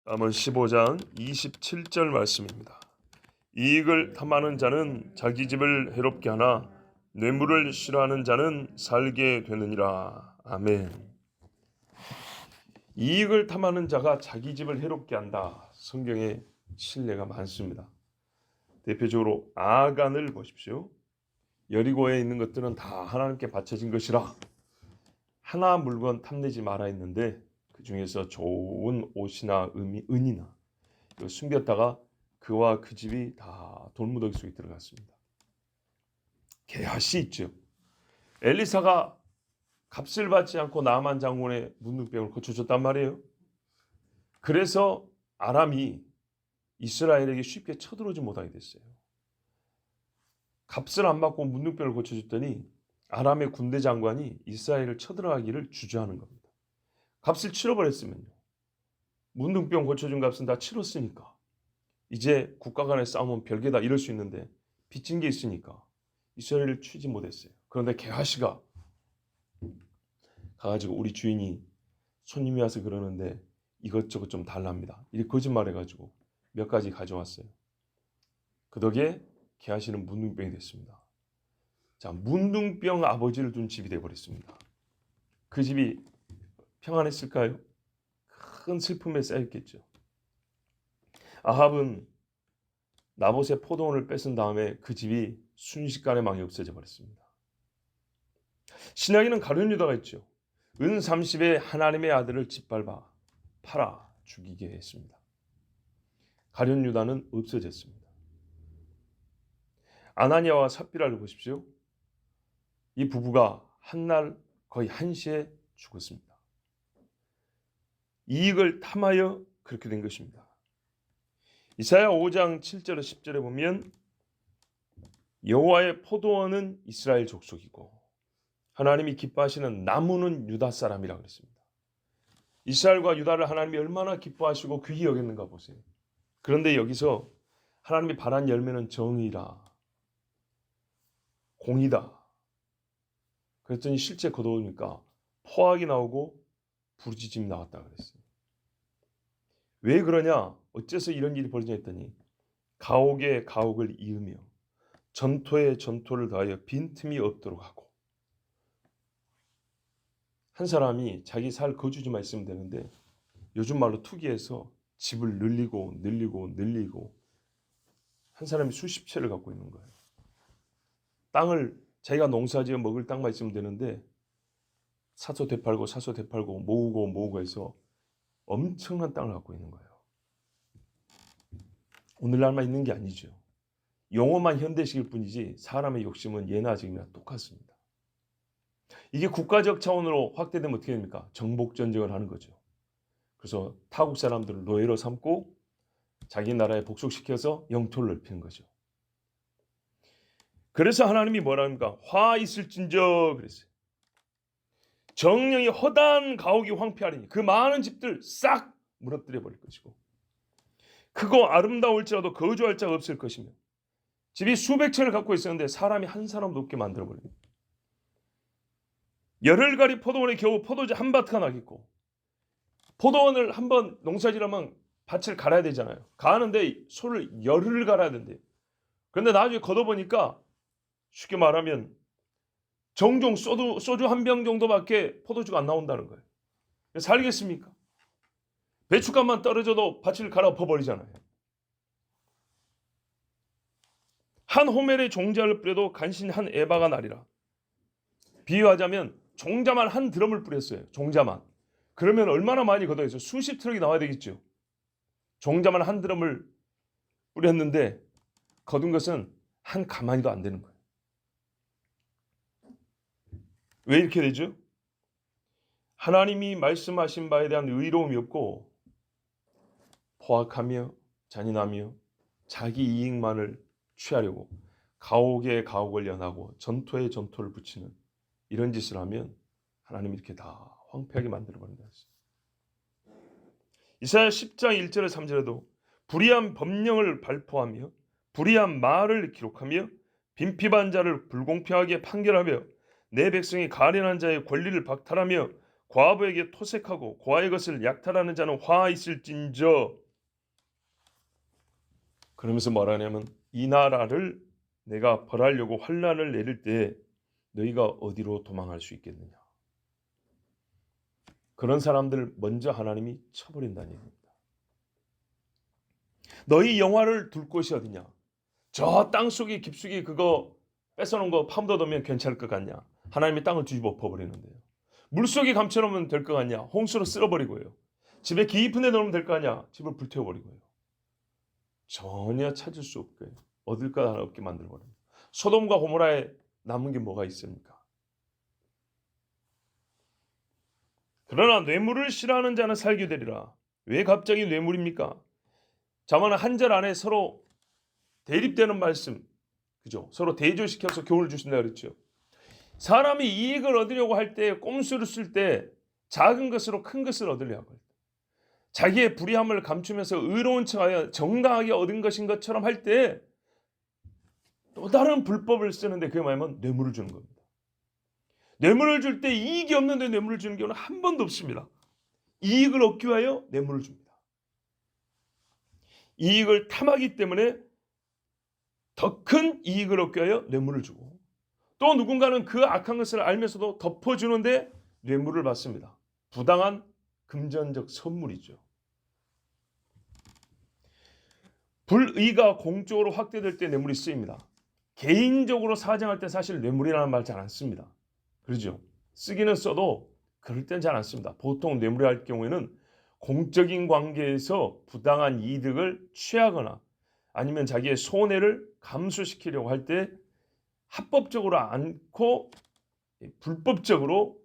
잠언 15장 27절 말씀입니다. 이익을 탐하는 자는 자기 집을 해롭게 하나 뇌물을 싫어하는 자는 살게 되느니라. 아멘. 이익을 탐하는 자가 자기 집을 해롭게 한다. 성경에 신뢰가 많습니다. 대표적으로 아간을 보십시오. 여리고에 있는 것들은 다 하나님께 바쳐진 것이라 하나 물건 탐내지 마라 했는데 그 중에서 좋은 옷이나 은이나 숨겼다가 그와 그 집이 다 돌무더기 속에 들어갔습니다. 게하시 있죠. 엘리사가 값을 받지 않고 나만 장군의 문둥병을 고쳐줬단 말이에요. 그래서 아람이 이스라엘에게 쉽게 쳐들어오지 못하게 됐어요. 값을 안 받고 문둥병을 고쳐줬더니 아람의 군대 장관이 이스라엘을 쳐들어가기를 주저하는 겁니다. 값을 치러버렸으면요. 문둥병 고쳐준 값은 다 치렀으니까 이제 국가 간의 싸움은 별개다 이럴 수 있는데 빚진 게 있으니까 이스라엘을 치지 못했어요. 그런데 게하시가 가가지고 우리 주인이 손님이 와서 그러는데 이것저것 좀 달랍니다. 이렇게 거짓말해가지고 몇 가지 가져왔어요. 그 덕에 게하시는 문둥병이 됐습니다. 자, 문둥병 아버지를 둔 집이 되어버렸습니다. 그 집이 평안했을까요? 큰 슬픔에 쌓였겠죠. 아합은 나봇의 포도원을 뺏은 다음에 그 집이 순식간에 망이 없어져 버렸습니다. 신약에는 가룟 유다가 있죠. 은 30에 하나님의 아들을 짓밟아 팔아 죽이게 했습니다. 가룟 유다는 없어졌습니다. 아나니아와 삽비라를 보십시오. 이 부부가 한날 거의 한시에 죽었습니다. 이익을 탐하여 그렇게 된 것입니다. 이사야 5장 7절에 10절에 보면 여호와의 포도원은 이스라엘 족속이고 하나님이 기뻐하시는 나무는 유다 사람이라고 그랬습니다. 이스라엘과 유다를 하나님이 얼마나 기뻐하시고 귀히 여겼는가 보세요. 그런데 여기서 하나님이 바란 열매는 정의라, 공의다. 그랬더니 실제 거둬오니까 포악이 나오고 부르짖음이 나왔다 그랬어요. 왜 그러냐? 어째서 이런 일이 벌어지냐 했더니 가옥에 가옥을 이으며 전토에 전토를 더하여 빈틈이 없도록 하고. 한 사람이 자기 살 거주지만 있으면 되는데 요즘 말로 투기해서 집을 늘리고 한 사람이 수십 채를 갖고 있는 거예요. 땅을 자기가 농사지어 먹을 땅만 있으면 되는데 사서 되팔고 모으고 해서 엄청난 땅을 갖고 있는 거예요. 오늘날만 있는 게 아니죠. 용어만 현대식일 뿐이지 사람의 욕심은 예나 지금이나 똑같습니다. 이게 국가적 차원으로 확대되면 어떻게 됩니까? 정복전쟁을 하는 거죠. 그래서 타국 사람들을 노예로 삼고 자기 나라에 복속시켜서 영토를 넓히는 거죠. 그래서 하나님이 뭐라 합니까? 화 있을진저 그랬어요. 정령이 허다한 가옥이 황폐하리니 그 많은 집들 싹 무너뜨려 버릴 것이고 크고 아름다울지라도 거주할 자가 없을 것이며 집이 수백 채를 갖고 있었는데 사람이 한 사람도 없게 만들어버립니다. 열흘가리 포도원에 겨우 포도주 한 밭가 나겠고 포도원을 한번 농사지려면 밭을 갈아야 되잖아요. 가는데 소를 열흘 갈아야 된대요. 그런데 나중에 걷어보니까 쉽게 말하면 정종 소주 한 병 정도밖에 포도주가 안 나온다는 거예요. 살겠습니까? 배춧값만 떨어져도 밭을 갈아 엎어버리잖아요. 한 호멜의 종자를 뿌려도 간신히 한 에바가 나리라. 비유하자면 종자만 한 드럼을 뿌렸어요. 종자만. 그러면 얼마나 많이 걷어야죠? 수십 트럭이 나와야 되겠죠. 종자만 한 드럼을 뿌렸는데 거둔 것은 한 가마니도 안 되는 거예요. 왜 이렇게 되죠? 하나님이 말씀하신 바에 대한 의로움이 없고 포악하며 잔인하며 자기 이익만을 취하려고 가옥에 가옥을 연하고 전토에 전토를 붙이는 이런 짓을 하면 하나님이 이렇게 다 황폐하게 만들어버린다 했어요. 이사야 10장 1절에 3절에도 불의한 법령을 발표하며 불의한 말을 기록하며 빈핍한 자를 불공평하게 판결하며 내 백성이 가련한 자의 권리를 박탈하며 과부에게 토색하고 고아의 것을 약탈하는 자는 화 있을진저. 그러면서 뭐라냐면 이 나라를 내가 벌하려고 환난을 내릴 때 너희가 어디로 도망할 수 있겠느냐. 그런 사람들 먼저 하나님이 쳐버린다는 얘기입니다. 너희 영화를 둘 곳이 어디냐. 저 땅속에 깊숙이 그거 뺏어놓은 거 파묻어두면 괜찮을 것 같냐. 하나님이 땅을 뒤집어 엎어버리는데요. 물속에 감춰놓으면 될 것 같냐. 홍수로 쓸어버리고요. 집에 깊은 데 넣으면 될 거 아니야. 집을 불태워버리고요. 전혀 찾을 수 없게 얻을 것 하나 없게 만들어버립니다. 소돔과 고모라에 남은 게 뭐가 있습니까? 그러나 뇌물을 싫어하는 자는 살게 되리라. 왜 갑자기 뇌물입니까? 자만 한 절 안에 서로 대립되는 말씀, 그죠? 서로 대조시켜서 교훈을 주신다 그랬죠. 사람이 이익을 얻으려고 할 때, 꼼수를 쓸 때 작은 것으로 큰 것을 얻으려고 할 때, 자기의 불의함을 감추면서 의로운 척하여 정당하게 얻은 것인 것처럼 할 때 또 다른 불법을 쓰는데 그게 뭐냐면 뇌물을 주는 겁니다. 뇌물을 줄 때 이익이 없는데 뇌물을 주는 경우는 한 번도 없습니다. 이익을 얻기 위하여 뇌물을 줍니다. 이익을 탐하기 때문에 더 큰 이익을 얻기 위하여 뇌물을 주고, 또 누군가는 그 악한 것을 알면서도 덮어주는데 뇌물을 받습니다. 부당한 금전적 선물이죠. 불의가 공적으로 확대될 때 뇌물이 쓰입니다. 개인적으로 사정할 때 사실 뇌물이라는 말 잘 안 씁니다. 그렇죠? 쓰기는 써도 그럴 땐 잘 안 씁니다. 보통 뇌물을 할 경우에는 공적인 관계에서 부당한 이득을 취하거나 아니면 자기의 손해를 감수시키려고 할 때 합법적으로 않고 불법적으로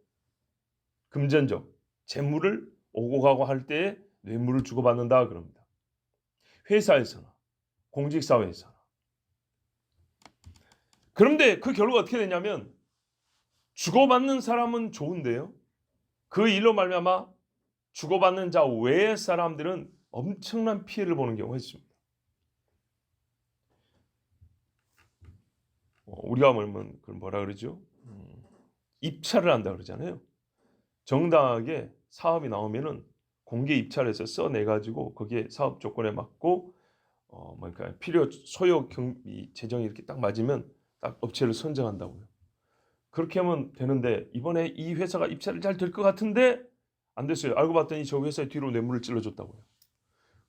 금전적 재물을 오고 가고 할 때 뇌물을 주고받는다 그럽니다. 회사에서나 공직사회에서나. 그런데 그 결과가 어떻게 되냐면 주고받는 사람은 좋은데요, 그 일로 말미암아 주고받는 자 외의 사람들은 엄청난 피해를 보는 경우가 있습니다. 우리가 뭐라 그러죠? 입찰을 한다 그러잖아요. 정당하게 사업이 나오면은 공개 입찰해서 써내 가지고 거기에 사업 조건에 맞고 그러니까 필요 소요 경비 재정이 이렇게 딱 맞으면 딱 업체를 선정한다고요. 그렇게 하면 되는데 이번에 이 회사가 입찰이 잘 될 것 같은데 안 됐어요. 알고 봤더니 저 회사의 뒤로 뇌물을 찔러줬다고요.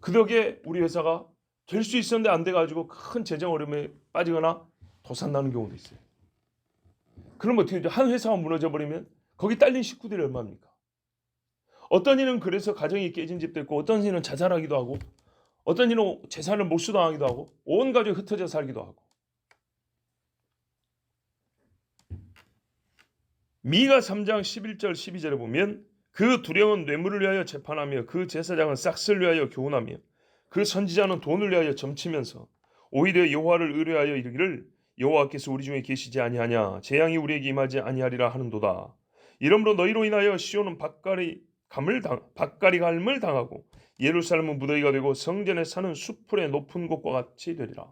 그 덕에 우리 회사가 될 수 있었는데 안 돼가지고 큰 재정 어려움에 빠지거나 도산 나는 경우도 있어요. 그럼 어떻게 되죠? 한 회사가 무너져 버리면 거기 딸린 식구들이 얼마입니까? 어떤 이는 그래서 가정이 깨진 집도 있고, 어떤 이는 자살하기도 하고, 어떤 이는 재산을 몰수당하기도 하고, 온 가족이 흩어져 살기도 하고. 미가 3장 11절 12절에 보면 그 두령은 뇌물을 위하여 재판하며 그 제사장은 싹스를 위하여 교훈하며 그 선지자는 돈을 위하여 점치면서 오히려 여호와를 의뢰하여 이르기를 여호와께서 우리 중에 계시지 아니하냐, 재앙이 우리에게 임하지 아니하리라 하는도다. 이러므로 너희로 인하여 시온은 밭가리감을 당하고 예루살렘은 무더기가 되고 성전에 사는 수풀의 높은 곳과 같이 되리라.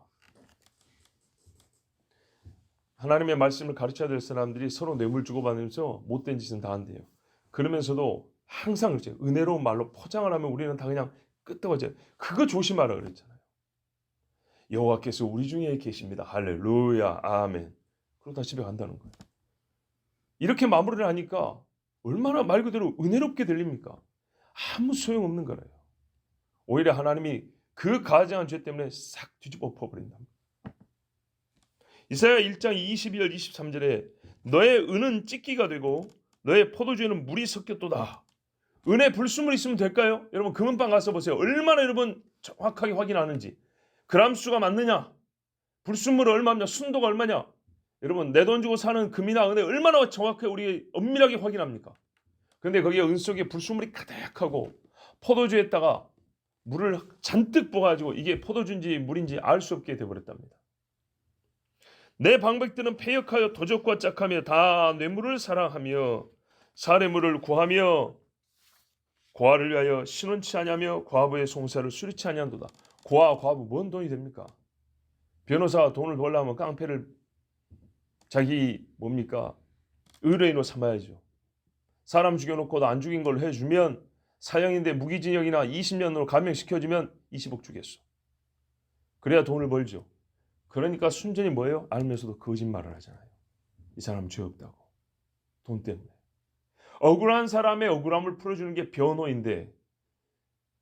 하나님의 말씀을 가르쳐야 될 사람들이 서로 뇌물 주고받으면서 못된 짓은 다 한대요. 그러면서도 항상 그렇죠. 은혜로운 말로 포장을 하면 우리는 다 그냥 끄떡어져요. 그거 조심하라 그랬잖아요. 여호와께서 우리 중에 계십니다. 할렐루야, 아멘. 그러다 집에 간다는 거예요. 이렇게 마무리를 하니까 얼마나 말 그대로 은혜롭게 들립니까? 아무 소용없는 거예요. 오히려 하나님이 그 가증한 죄 때문에 싹 뒤집어 엎어버린다. 이사야 1장 22절 23절에 너의 은은 찢기가 되고 너의 포도주에는 물이 섞였도다. 은에 불순물이 있으면 될까요? 여러분 금은방 가서 보세요. 얼마나 여러분 정확하게 확인하는지. 그람수가 맞느냐? 불순물은 얼마냐? 순도가 얼마냐? 여러분 내 돈 주고 사는 금이나 은에 얼마나 정확하게 우리 엄밀하게 확인합니까? 그런데 거기에 은 속에 불순물이 가득하고 포도주에다가 물을 잔뜩 부어가지고 이게 포도주인지 물인지 알 수 없게 되어버렸답니다. 내 방백들은 패역하여 도적과 짝하며 다 뇌물을 사랑하며 사례물을 구하며 고아를 위하여 신원치 아니하며 과부의 송사를 수리치 아니한도다. 고아 과부 뭔 돈이 됩니까? 변호사가 돈을 벌려면 깡패를 자기 뭡니까? 의뢰인으로 삼아야죠. 사람 죽여놓고도 안 죽인 걸로 해주면 사형인데 무기징역이나 20년으로 감형시켜주면 20억 주겠어. 그래야 돈을 벌죠. 그러니까 순전히 뭐예요? 알면서도 거짓말을 하잖아요. 이 사람 죄 없다고. 돈 때문에. 억울한 사람의 억울함을 풀어주는 게 변호인데,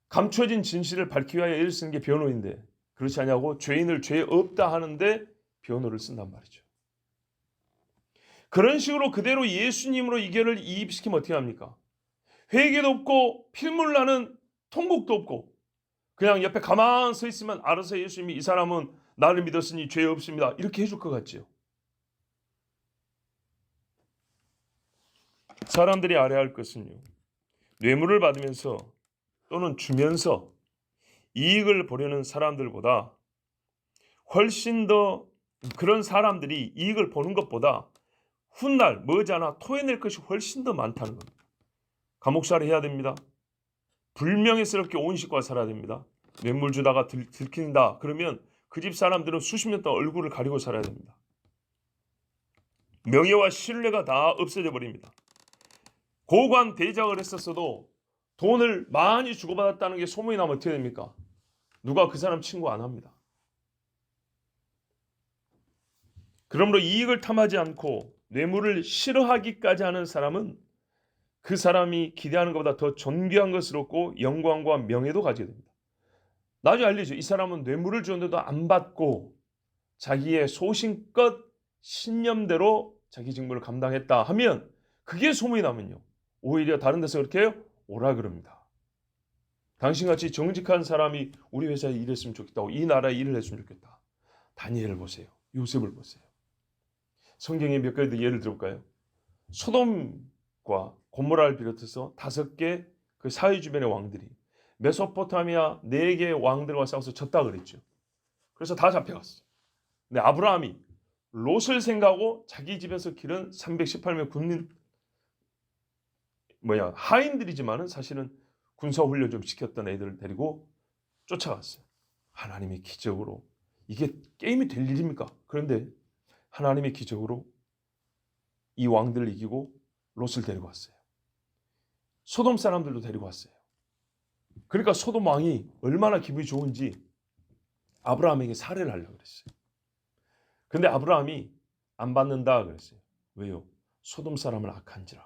감춰진 진실을 밝히기 위하여 애를 쓰는 게 변호인데, 그렇지 않냐고 죄인을 죄 없다 하는데 변호를 쓴단 말이죠. 그런 식으로 그대로 예수님으로 이결을 이입시키면 어떻게 합니까? 회개도 없고 필물 나는 통곡도 없고 그냥 옆에 가만 서 있으면 알아서 예수님이 이 사람은 나를 믿었으니 죄 없습니다 이렇게 해줄 것 같지요. 사람들이 알아야 할 것은요, 뇌물을 받으면서 또는 주면서 이익을 보려는 사람들보다 훨씬 더, 그런 사람들이 이익을 보는 것보다 훗날 머지않아 토해낼 것이 훨씬 더 많다는 겁니다. 감옥살이 해야 됩니다. 불명예스럽게 온 식구가 살아야 됩니다. 뇌물 주다가 들킨다 그러면 그 집 사람들은 수십 년 동안 얼굴을 가리고 살아야 됩니다. 명예와 신뢰가 다 없어져 버립니다. 고관 대작을 했었어도 돈을 많이 주고받았다는 게 소문이 나면 어떻게 됩니까? 누가 그 사람 친구 안 합니다. 그러므로 이익을 탐하지 않고 뇌물을 싫어하기까지 하는 사람은 그 사람이 기대하는 것보다 더 존귀한 것을 얻고 영광과 명예도 가지게 됩니다. 나중에 알리죠. 이 사람은 뇌물을 줬는데도 안 받고 자기의 소신껏 신념대로 자기 직무를 감당했다 하면, 그게 소문이 나면요, 오히려 다른 데서 그렇게 해요? 오라 그럽니다. 당신같이 정직한 사람이 우리 회사에 일했으면 좋겠다고, 이 나라에 일을 했으면 좋겠다. 다니엘을 보세요. 요셉을 보세요. 성경에 몇 가지 예를 들어볼까요? 소돔과 고모라를 비롯해서 5개 그 사회 주변의 왕들이 메소포타미아 4개의 왕들과 싸워서 졌다 그랬죠. 그래서 다 잡혀갔어요. 근데 아브라함이 롯을 생각하고 자기 집에서 기른 318명 군인, 하인들이지만은 사실은 군사훈련 좀 시켰던 애들을 데리고 쫓아갔어요. 하나님의 기적으로, 이게 게임이 될 일입니까? 그런데 하나님의 기적으로 이 왕들을 이기고 롯을 데리고 왔어요. 소돔 사람들도 데리고 왔어요. 그러니까 소돔 왕이 얼마나 기분이 좋은지 아브라함에게 살해를 하려고 그랬어요. 근데 아브라함이 안 받는다 그랬어요. 왜요? 소돔 사람은 악한지라.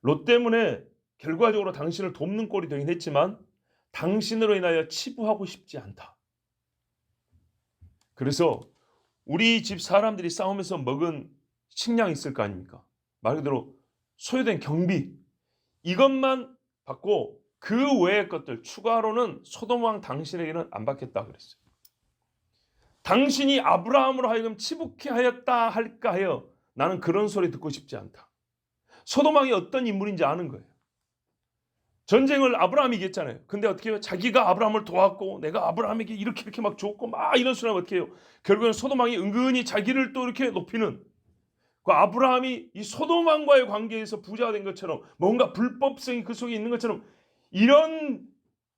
롯 때문에 결과적으로 당신을 돕는 꼴이 되긴 했지만 당신으로 인하여 치부하고 싶지 않다. 그래서 우리 집 사람들이 싸우면서 먹은 식량이 있을 거 아닙니까? 말 그대로 소요된 경비, 이것만 받고 그 외의 것들 추가로는 소돔 왕 당신에게는 안 받겠다 그랬어요. 당신이 아브라함으로 하여금 치북해 하였다 할까 하여 나는 그런 소리 듣고 싶지 않다. 소돔 왕이 어떤 인물인지 아는 거예요. 전쟁을 아브라함이 이겼잖아요. 근데 어떻게 해요? 자기가 아브라함을 도왔고 내가 아브라함에게 이렇게 막 줬고 막 이런 소리 하면 어떻게 해요? 결국에는 소돔 왕이 은근히 자기를 또 이렇게 높이는, 그 아브라함이 이 소돔 왕과의 관계에서 부자가 된 것처럼 뭔가 불법성이 그 속에 있는 것처럼 이런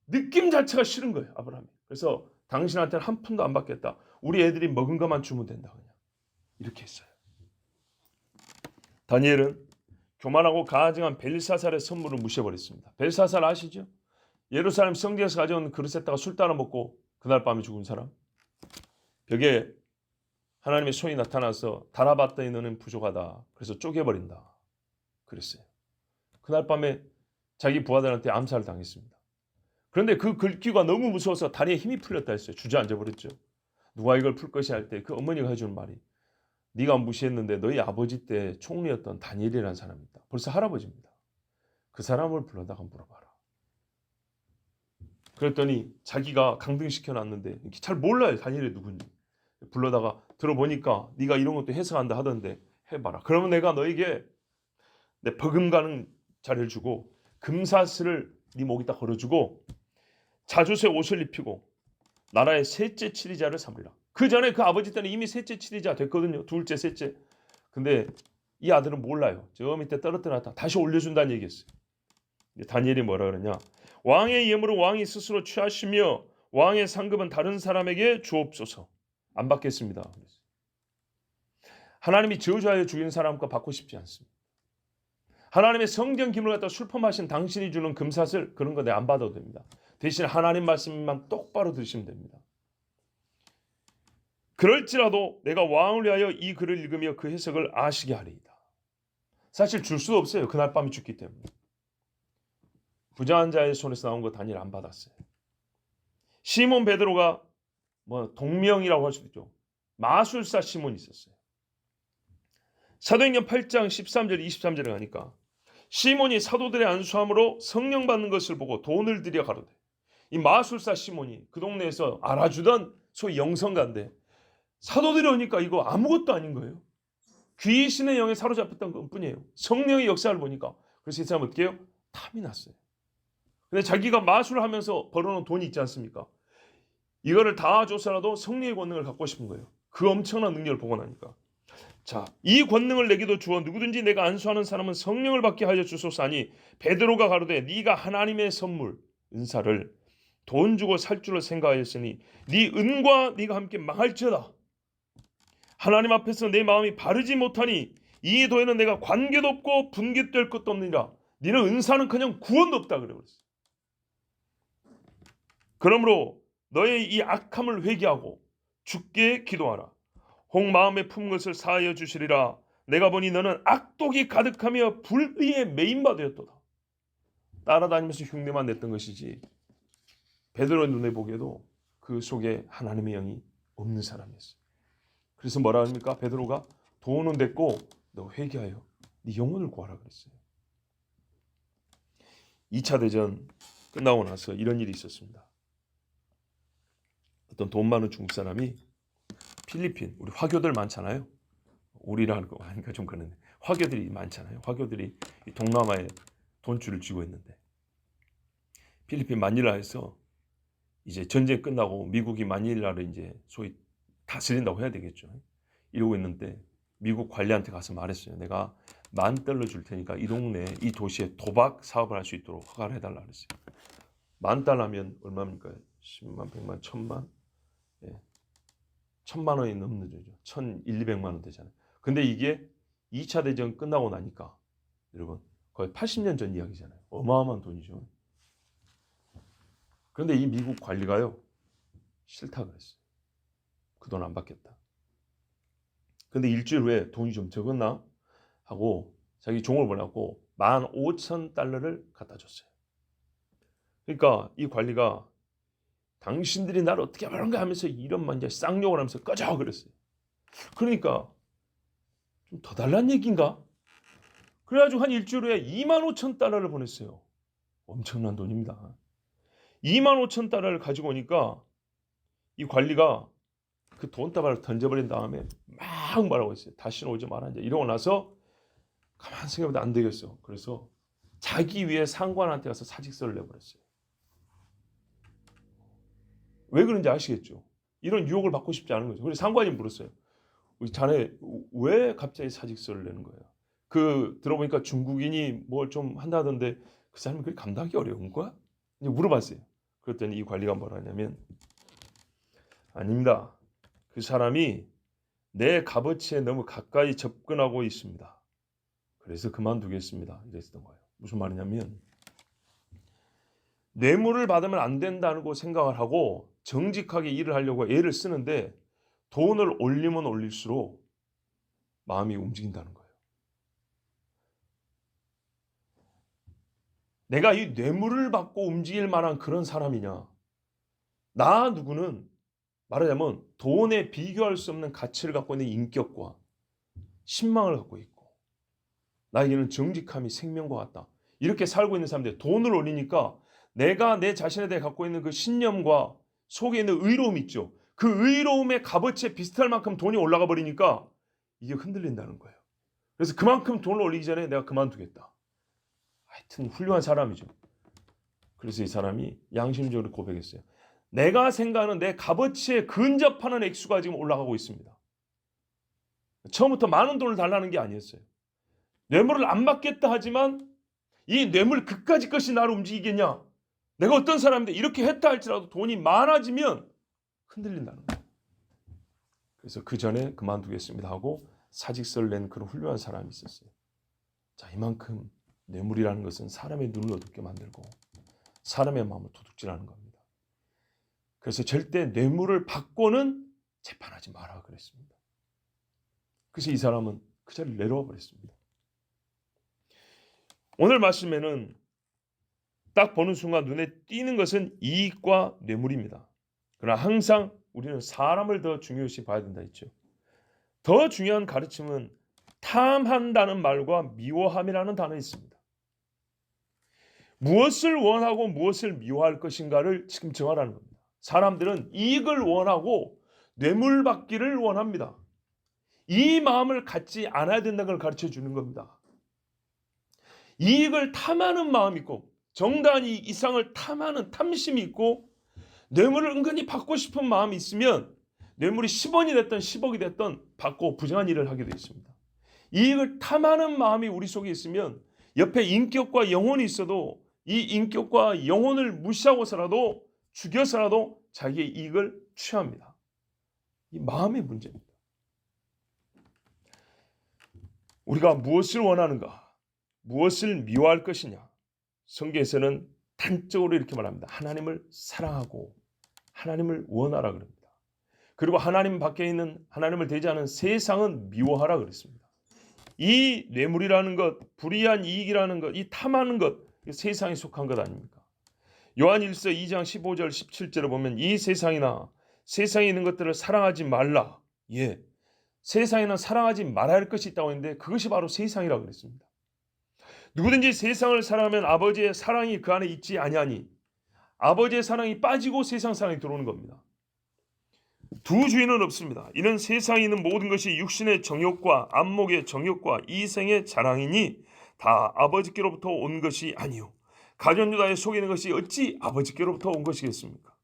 느낌 자체가 싫은 거예요, 아브라함이. 그래서 당신한테는 한 푼도 안 받겠다. 우리 애들이 먹은 것만 주면 된다. 그냥 이렇게 했어요. 다니엘은 교만하고 가증한 벨사살의 선물을 무시해버렸습니다. 벨사살 아시죠? 예루살렘 성전에서 가져온 그릇에다가 술 따라 먹고 그날 밤에 죽은 사람. 벽에 하나님의 손이 나타나서 달아봤더니 너는 부족하다. 그래서 쪼개버린다. 그랬어요. 그날 밤에 자기 부하들한테 암살을 당했습니다. 그런데 그 글귀가 너무 무서워서 다리에 힘이 풀렸다 했어요. 주저앉아버렸죠. 누가 이걸 풀 것이 할 때 그 어머니가 해주는 말이, 네가 무시했는데 너희 아버지 때 총리였던 다니엘이라는 사람이 있다. 벌써 할아버지입니다. 그 사람을 불러다가 물어봐라. 그랬더니 자기가 강등시켜놨는데 잘 몰라요, 다니엘이 누군지. 불러다가 들어보니까 네가 이런 것도 해석한다 하던데 해봐라. 그러면 내가 너에게 내 버금가는 자리를 주고 금사슬을 네 목에다 걸어주고 자주색 옷을 입히고 나라의 셋째 치리자를 삼으리라. 그 전에 그 아버지 때는 이미 셋째 치리자 됐거든요. 둘째, 셋째. 근데 이 아들은 몰라요. 저 밑에 떨어뜨렸다 다시 올려준다는 얘기였어요. 다니엘이 뭐라 그러냐? 왕의 예물은 왕이 스스로 취하시며 왕의 상급은 다른 사람에게 주옵소서. 안 받겠습니다. 하나님이 저주하여 죽이는 사람과 받고 싶지 않습니다. 하나님의 성경 기물을 갖다 술퍼마신 당신이 주는 금사슬 그런 거 내가 안 받아도 됩니다. 대신 하나님 말씀만 똑바로 들으시면 됩니다. 그럴지라도 내가 왕을 위하여 이 글을 읽으며 그 해석을 아시게 하리이다. 사실 줄 수도 없어요. 그날 밤이 죽기 때문에. 부자한 자의 손에서 나온 거 다니엘 안 받았어요. 시몬 베드로가 뭐 동명이라고 할 수도 있죠. 마술사 시몬이 있었어요. 사도행전 8장 13절 23절에 가니까 시몬이 사도들의 안수함으로 성령 받는 것을 보고 돈을 들여 가로되, 이 마술사 시몬이 그 동네에서 알아주던 소위 영성가인데 사도들이 오니까 이거 아무것도 아닌 거예요. 귀신의 영에 사로잡혔던 것뿐이에요. 성령의 역사를 보니까. 그래서 이 사람 어떻게 해요? 탐이 났어요. 근데 자기가 마술을 하면서 벌어놓은 돈이 있지 않습니까? 이거를 다 줘서라도 성령의 권능을 갖고 싶은 거예요. 그 엄청난 능력을 보고 나니까. 자, 이 권능을 내게도 주어 누구든지 내가 안수하는 사람은 성령을 받게 하여 주소서 하니 베드로가 가로되 네가 하나님의 선물 은사를 돈 주고 살 줄을 생각하였으니 네 은과 네가 함께 망할지어다. 하나님 앞에서 내 마음이 바르지 못하니 이 도에는 내가 관계도 없고 분깃될 것도 없느니라. 너는 은사는 그냥 구원도 없다 그래 버렸어. 그러므로 너의 이 악함을 회개하고 주께 기도하라. 혹 마음에 품은 것을 사하여 주시리라. 내가 보니 너는 악독이 가득하며 불의에 매인 바 되었도다. 따라다니면서 흉내만 냈던 것이지 베드로의 눈에 보기에도 그 속에 하나님의 영이 없는 사람이었어요. 그래서 뭐라 합니까? 베드로가 돈은 됐고 너 회개하여 네 영혼을 구하라 그랬어요. 2차 대전 끝나고 나서 이런 일이 있었습니다. 어떤 돈 많은 중국 사람이 필리핀, 우리 화교들 많잖아요. 우리라는 거 하니까 좀 그러네. 화교들이 많잖아요. 화교들이 동남아에 돈줄을 쥐고 있는데 필리핀 마닐라에서 이제 전쟁 끝나고 미국이 마닐라를 이제 소위 다스린다고 해야 되겠죠. 이러고 있는데 미국 관리한테 가서 말했어요. 내가 $10,000 줄 테니까 이 동네, 이 도시에 도박 사업을 할 수 있도록 허가를 해달라 그랬어요. $10,000면 얼마입니까? 10만, 100만, 1000만? 예. 1000만 원이 넘는 거죠. 1,200만 원 되잖아요. 근데 이게 2차 대전 끝나고 나니까 여러분 거의 80년 전 이야기잖아요. 어마어마한 돈이죠. 그런데 이 미국 관리가요 싫다 그랬어요. 그 돈 안 받겠다. 근데 일주일 후에 돈이 좀 적었나 하고 자기 종을 보내고 $15,000를 갖다 줬어요. 그러니까 이 관리가 당신들이 나를 어떻게 말한가 하면서 이런 이제 쌍욕을 하면서 꺼져 그랬어요. 그러니까 좀 더 달란 얘기인가? 그래가지고 한 일주일 후에 $25,000를 보냈어요. 엄청난 돈입니다. $25,000를 가지고 오니까 이 관리가 그 돈다발을 던져버린 다음에 막 말하고 있어요. 다시는 오지 마라. 이제 이러고 나서 가만 생각해보다 안 되겠어. 그래서 자기 위에 상관한테 가서 사직서를 내버렸어요. 왜 그런지 아시겠죠? 이런 유혹을 받고 싶지 않은 거죠. 그래서 상관이 물었어요. 자네 왜 갑자기 사직서를 내는 거예요? 그 들어보니까 중국인이 뭘 좀 한다던데 그 사람이 그게 감당하기 어려운 거야? 물어봤어요. 그랬더니 이 관리가 뭐라 하냐면 아닙니다. 그 사람이 내 값어치에 너무 가까이 접근하고 있습니다. 그래서 그만두겠습니다. 이랬던 거예요. 무슨 말이냐면 뇌물을 받으면 안 된다고 생각을 하고 정직하게 일을 하려고 애를 쓰는데 돈을 올리면 올릴수록 마음이 움직인다는 거예요. 내가 이 뇌물을 받고 움직일 만한 그런 사람이냐? 나 누구는 말하자면 돈에 비교할 수 없는 가치를 갖고 있는 인격과 신망을 갖고 있고 나에게는 정직함이 생명과 같다. 이렇게 살고 있는 사람들 돈을 올리니까 내가 내 자신에 대해 갖고 있는 그 신념과 속에 있는 의로움 있죠. 그 의로움의 값어치에 비슷할 만큼 돈이 올라가 버리니까 이게 흔들린다는 거예요. 그래서 그만큼 돈을 올리기 전에 내가 그만두겠다. 하여튼 훌륭한 사람이죠. 그래서 이 사람이 양심적으로 고백했어요. 내가 생각하는 내 값어치에 근접하는 액수가 지금 올라가고 있습니다. 처음부터 많은 돈을 달라는 게 아니었어요. 뇌물을 안 받겠다 하지만 이 뇌물 그까짓 것이 나를 움직이겠냐? 내가 어떤 사람인데 이렇게 했다 할지라도 돈이 많아지면 흔들린다는 거예요. 그래서 그 전에 그만두겠습니다 하고 사직서를 낸 그런 훌륭한 사람이 있었어요. 자, 이만큼 뇌물이라는 것은 사람의 눈을 어둡게 만들고 사람의 마음을 도둑질하는 겁니다. 그래서 절대 뇌물을 받고는 재판하지 마라 그랬습니다. 그래서 이 사람은 그 자리를 내려와 버렸습니다. 오늘 말씀에는 딱 보는 순간 눈에 띄는 것은 이익과 뇌물입니다. 그러나 항상 우리는 사람을 더 중요시 봐야 된다 했죠. 더 중요한 가르침은 탐한다는 말과 미워함이라는 단어가 있습니다. 무엇을 원하고 무엇을 미워할 것인가를 지금 정하라는 겁니다. 사람들은 이익을 원하고 뇌물 받기를 원합니다. 이 마음을 갖지 않아야 된다는 걸 가르쳐 주는 겁니다. 이익을 탐하는 마음이 있고 정당한 이상을 탐하는 탐심이 있고 뇌물을 은근히 받고 싶은 마음이 있으면 뇌물이 10원이 됐든 10억이 됐든 받고 부정한 일을 하게 되어 있습니다. 이익을 탐하는 마음이 우리 속에 있으면 옆에 인격과 영혼이 있어도 이 인격과 영혼을 무시하고서라도 죽여서라도 자기의 이익을 취합니다. 이 마음의 문제입니다. 우리가 무엇을 원하는가? 무엇을 미워할 것이냐? 성경에서는 단적으로 이렇게 말합니다. 하나님을 사랑하고 하나님을 원하라 그럽니다. 그리고 하나님 밖에 있는 하나님을 대지하는 세상은 미워하라 그랬습니다. 이 뇌물이라는 것, 불이한 이익이라는 것, 이 탐하는 것, 세상에 속한 것 아닙니까? 요한일서 2장 15절 17절을 보면 이 세상이나 세상에 있는 것들을 사랑하지 말라. 예, 세상에는 사랑하지 말아야 할 것이 있다고 했는데 그것이 바로 세상이라고 그랬습니다. 누구든지 세상을 사랑하면 아버지의 사랑이 그 안에 있지 아니하니 아버지의 사랑이 빠지고 세상 사랑이 들어오는 겁니다. 두 주인은 없습니다. 이는 세상에 있는 모든 것이 육신의 정욕과 안목의 정욕과 이생의 자랑이니 다 아버지께로부터 온 것이 아니요 가룟 유다에 속이는 것이 어찌 아버지께로부터 온 것이겠습니까?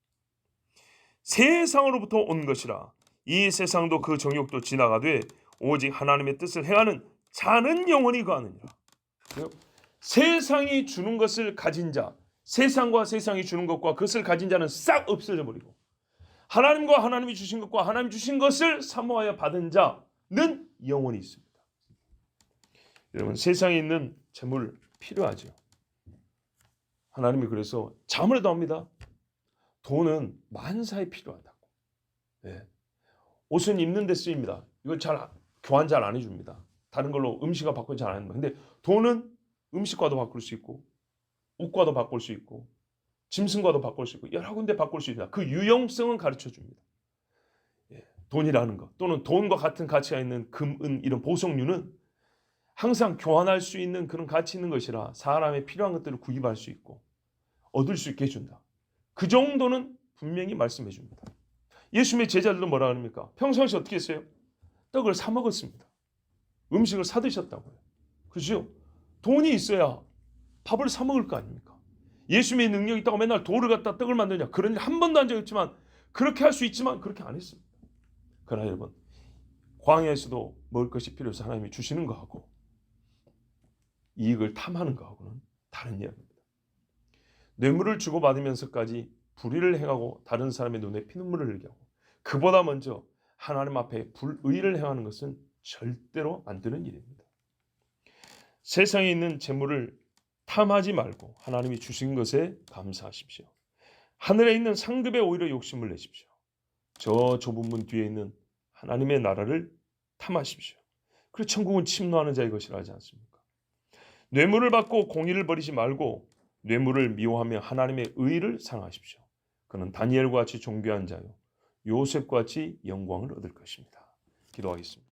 세상으로부터 온 것이라 이 세상도 그 정욕도 지나가되 오직 하나님의 뜻을 행하는 자는 영원히 거하느니라. 세상이 주는 것을 가진 자, 세상과 세상이 주는 것과 그것을 가진 자는 싹 없어져 버리고 하나님과 하나님이 주신 것과 하나님 주신 것을 사모하여 받은 자는 영원히 있습니다. 여러분, 세상에 있는 재물 필요하죠. 하나님이 그래서 자문에도 합니다. 돈은 만사에 필요하다고. 네. 옷은 입는 데 쓰입니다. 이걸 교환 잘 안 해줍니다. 다른 걸로 음식과 바꾸지 잘 안 합니다. 근데 돈은 음식과도 바꿀 수 있고 옷과도 바꿀 수 있고 짐승과도 바꿀 수 있고 여러 군데 바꿀 수 있다. 그 유용성은 가르쳐 줍니다. 예, 돈이라는 것 또는 돈과 같은 가치가 있는 금, 은 이런 보석류는 항상 교환할 수 있는 그런 가치 있는 것이라 사람의 필요한 것들을 구입할 수 있고 얻을 수 있게 해준다. 그 정도는 분명히 말씀해 줍니다. 예수님의 제자들도 뭐라 합니까? 평상시 어떻게 했어요? 떡을 사 먹었습니다. 음식을 사 드셨다고요. 그렇죠? 돈이 있어야 밥을 사 먹을 거 아닙니까? 예수님의 능력이 있다고 맨날 돌을 갖다 떡을 만드냐? 그런 일 한 번도 한 적이 없지만 그렇게 할 수 있지만 그렇게 안 했습니다. 그러나 여러분, 광야에서도 먹을 것이 필요해서 하나님이 주시는 거하고 이익을 탐하는 거하고는 다른 이야기입니다. 뇌물을 주고받으면서까지 불의를 행하고 다른 사람의 눈에 피눈물을 흘리게 하고 그보다 먼저 하나님 앞에 불의를 행하는 것은 절대로 안 되는 일입니다. 세상에 있는 재물을 탐하지 말고 하나님이 주신 것에 감사하십시오. 하늘에 있는 상급에 오히려 욕심을 내십시오. 저 좁은 문 뒤에 있는 하나님의 나라를 탐하십시오. 그리고 천국은 침노하는 자의 것이라 하지 않습니까? 뇌물을 받고 공의를 버리지 말고 뇌물을 미워하며 하나님의 의를 사랑하십시오. 그는 다니엘과 같이 존귀한 자요 요셉과 같이 영광을 얻을 것입니다. 기도하겠습니다.